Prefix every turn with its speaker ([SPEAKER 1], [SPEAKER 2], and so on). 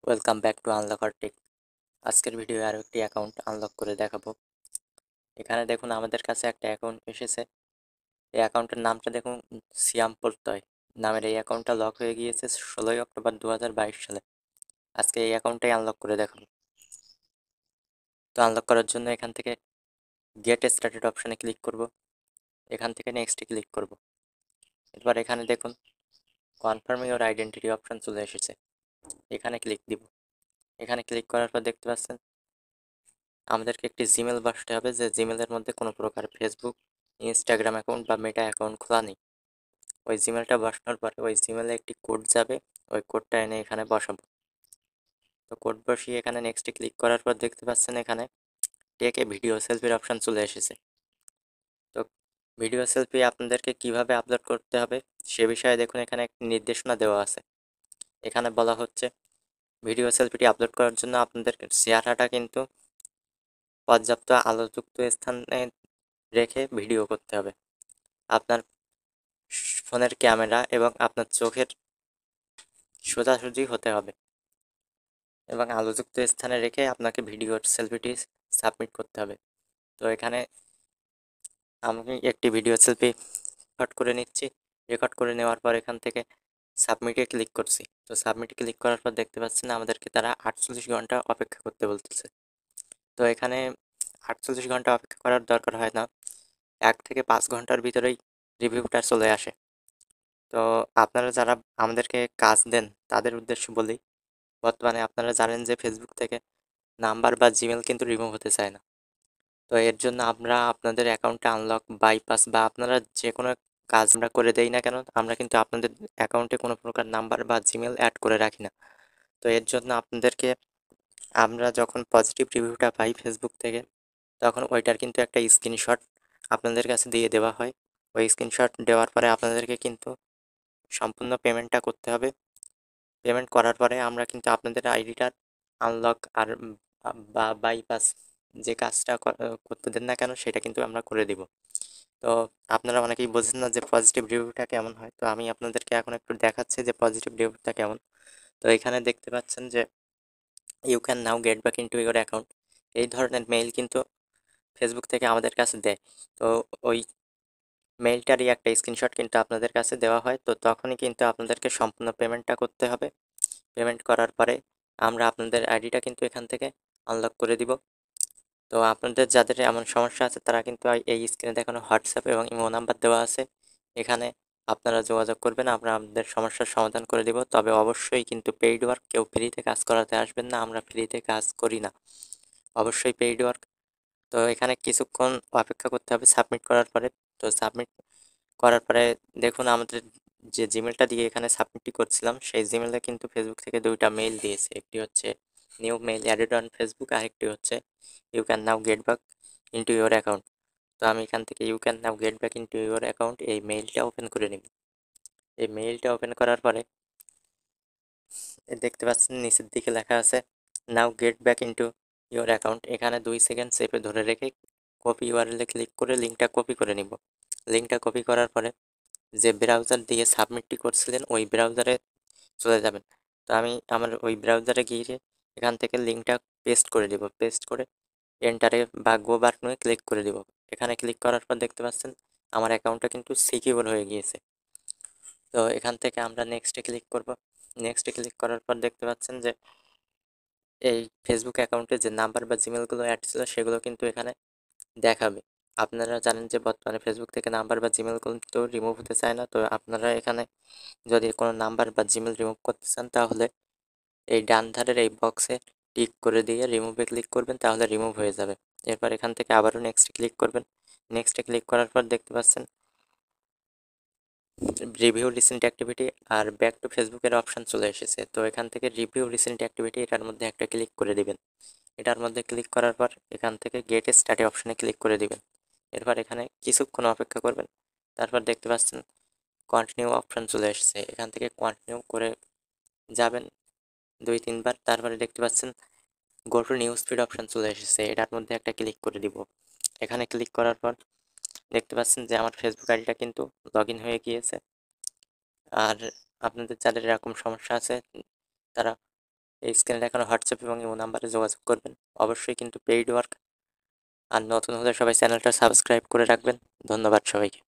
[SPEAKER 1] Welcome back to unlocker take. আজকের video আরও একটি অ্যাকাউন্ট আনলক করে দেখাবো। এখানে দেখুন আমাদের কাছে একটা অ্যাকাউন্ট এসেছে। এই অ্যাকাউন্টের নামটা দেখুন, সিয়াম প্রত্যয় নামের এই অ্যাকাউন্টটা লক হয়ে গিয়েছে 16 অক্টোবর 2022 সালে। আজকে এই অ্যাকাউন্টটাই আনলক করে দেখাবো। তো আনলক করার জন্য এখান থেকে গেট স্টার্টেড অপশানে ক্লিক করব। এখান থেকে নেক্সটে ক্লিক করব। এরপর এখানে দেখুন কনফার্ম ইওর আইডেন্টিটি অপশান চলে এসেছে। এখানে ক্লিক দিব। এখানে ক্লিক করার পর দেখতে পাচ্ছেন আমাদেরকে একটি জিমেল বসাতে হবে, যে জিমেলের মধ্যে কোনো প্রকার ফেসবুক, ইনস্টাগ্রাম অ্যাকাউন্ট বা মেটা অ্যাকাউন্ট খোলা নেই। ওই জিমেলটা বসানোর পরে ওই জিমেলে একটি কোড যাবে, ওই কোডটা এনে এখানে বসাবো। তো কোড বসিয়ে এখানে নেক্সটে ক্লিক করার পর দেখতে পাচ্ছেন এখানে টেকে ভিডিও সেলফির অপশান চলে এসেছে। তো ভিডিও সেলফি আপনাদেরকে কিভাবে আপলোড করতে হবে সে বিষয়ে দেখুন এখানে একটি নির্দেশনা দেওয়া আছে। এখানে বলা হচ্ছে ভিডিও সেলফিটি আপলোড করার জন্য আপনাদের চেহারাটা কিন্তু পর্যাপ্ত আলোযুক্ত স্থানে রেখে ভিডিও করতে হবে। আপনার ফোনের ক্যামেরা এবং আপনার চোখের সোজাসুজি হতে হবে এবং আলোযুক্ত স্থানে রেখে আপনাকে ভিডিওর সেলফিটি সাবমিট করতে হবে। তো এখানে আমি একটি ভিডিও সেলফি রেকর্ড করে নিচ্ছি। রেকর্ড করে নেওয়ার পর এখান থেকে সাবমিটে ক্লিক করছি। তো সাবমিটে ক্লিক করার পর দেখতে পাচ্ছেন আমাদেরকে তারা 48 ঘন্টা অপেক্ষা করতে বলতেছে। তো এখানে 48 ঘন্টা অপেক্ষা করার দরকার হয় না, 1 থেকে 5 ঘন্টার ভিতরেই রিভিউটা চলে আসে। তো আপনারা যারা আমাদেরকে কাজ দেন তাদের উদ্দেশ্যে বলি, বর্তমানে আপনারা জানেন যে ফেসবুক থেকে নাম্বার বা জিমেল কিন্তু রিমুভ হতে চায় না। তো এর জন্য আমরা আপনাদের অ্যাকাউন্টে আনলক, বাইপাস বা আপনারা যে কোনো কাজ আমরা করে দেই না কেন, আমরা কিন্তু আপনাদের অ্যাকাউন্টে কোনো প্রকার নাম্বার বা জিমেল অ্যাড করে রাখি না। তো এর জন্য আপনাদেরকে আমরা যখন পজিটিভ রিভিউটা পাই ফেসবুক থেকে, তখন ওইটার কিন্তু একটা স্ক্রিনশট আপনাদের কাছে দিয়ে দেওয়া হয়। ওই স্ক্রিনশট দেওয়ার পরে আপনাদেরকে কিন্তু সম্পূর্ণ পেমেন্টটা করতে হবে। পেমেন্ট করার পরে আমরা কিন্তু আপনাদের আইডিটা আনলক আর বা বাইপাস যে কাজটা করতে দেন না কেন সেটা কিন্তু আমরা করে দিব। তো আপনারা অনেকেই বোঝেন না যে পজিটিভ রিভিউটা কেমন হয়। তো আমি আপনাদেরকে এখন একটু দেখাচ্ছি যে পজিটিভ রিভিউটা কেমন। তো এখানে দেখতে পাচ্ছেন যে you can now get back into your account, এই ধরনের মেইল কিন্তু ফেসবুক থেকে আমাদের কাছে দেয়। তো ওই মেইলটারই একটা স্ক্রিনশট কিন্তু আপনাদের কাছে দেওয়া হয়। তো তখনই কিন্তু আপনাদেরকে সম্পূর্ণ পেমেন্টটা করতে হবে। পেমেন্ট করার পরে আমরা আপনাদের আইডিটা কিন্তু এখান থেকে আনলক করে দিব। তো আপনাদের যাদের এমন সমস্যা আছে তারা কিন্তু এই স্ক্রিনে দেখানো হোয়াটসঅ্যাপ এবং ইমো নাম্বার দেওয়া আছে, এখানে আপনারা যোগাযোগ করবেন, আমরা আপনাদের সমস্যার সমাধান করে দিব। তবে অবশ্যই কিন্তু পেইড ওয়ার্ক কেউ ফ্রিতে কাজ করাতে আসবেন না, আমরা ফ্রিতে কাজ করি না, অবশ্যই পেইড ওয়ার্ক। তো এখানে কিছুক্ষণ অপেক্ষা করতে হবে সাবমিট করার পরে। তো সাবমিট করার পরে দেখুন আমাদের যে জিমেলটা দিয়ে এখানে সাবমিটটি করছিলাম সেই জিমেলে কিন্তু ফেসবুক থেকে 2টা মেইল দিয়েছে। একটি হচ্ছে new mail added on Facebook, আর একটি হচ্ছে you can now get back into your account. তো আমি এখান থেকে you can now get back into your account এই মেইলটা ওপেন করে নিব। এই মেইলটা ওপেন করার পরে দেখতে পাচ্ছেন নিচের দিকে লেখা আছে নাও get back into your account. এখানে 2 সেকেন্ড চেপে ধরে রেখে কপি ইউআরএলে ক্লিক করে লিঙ্কটা কপি করে নিব। লিঙ্কটা কপি করার পরে যে ব্রাউজার দিয়ে সাবমিটটি করছিলেন ওই ব্রাউজারে চলে যাবেন। তো আমি আমার ওই ব্রাউজারে গিয়ে এখান থেকে লিঙ্কটা পেস্ট করে দিব। পেস্ট করে এন্টারে বা গো বাটনে ক্লিক করে দিব। এখানে ক্লিক করার পর দেখতে পাচ্ছেন আমার অ্যাকাউন্টটা কিন্তু সিকিউর হয়ে গিয়েছে। তো এখান থেকে আমরা নেক্সটে ক্লিক করব। নেক্সটে ক্লিক করার পর দেখতে পাচ্ছেন যে এই ফেসবুক অ্যাকাউন্টে যে নাম্বার বা জিমেলগুলো অ্যাড ছিল সেগুলো কিন্তু এখানে দেখাবে। আপনারা জানেন যে বর্তমানে ফেসবুক থেকে নাম্বার বা জিমেল কিন্তু রিমুভ হতে চায় না। তো আপনারা এখানে যদি কোনো নাম্বার বা জিমেল রিমুভ করতে চান তাহলে এই ডান ধারের এই বক্সে টিক করে দিয়ে রিমুভে ক্লিক করবেন, তাহলে রিমুভ হয়ে যাবে। এরপর এখান থেকে আবারও নেক্সটে ক্লিক করবেন। নেক্সটে ক্লিক করার পর দেখতে পাচ্ছেন রিভিউ রিসেন্ট অ্যাক্টিভিটি আর ব্যাক টু ফেসবুকের অপশান চলে এসেছে। তো এখান থেকে রিভিউ রিসেন্ট অ্যাক্টিভিটি এটার মধ্যে একটা ক্লিক করে দিবেন। এটার মধ্যে ক্লিক করার পর এখান থেকে গেট স্টার্টে অপশানে ক্লিক করে দিবেন। এরপর এখানে কিছুক্ষণ অপেক্ষা করবেন। তারপর দেখতে পাচ্ছেন কন্টিনিউ অপশান চলে এসেছে, এখান থেকে কন্টিনিউ করে যাবেন 2-3 বার। তারপরে দেখতে পাচ্ছেন go to news feed option চলে এসেছে, এটার মধ্যে একটা ক্লিক করে দিব। এখানে ক্লিক করার পর দেখতে পাচ্ছেন যে আমার ফেসবুক আইডিটা কিন্তু লগ ইন হয়ে গিয়েছে। আর আপনাদের যাদের এরকম সমস্যা আছে তারা এই স্ক্রিনে দেখানো হোয়াটসঅ্যাপ এবং ইমো নাম্বারে যোগাযোগ করবেন। অবশ্যই কিন্তু পেইড ওয়ার্ক। আর নতুন হলে সবাই চ্যানেলটা সাবস্ক্রাইব করে রাখবেন। ধন্যবাদ সবাইকে।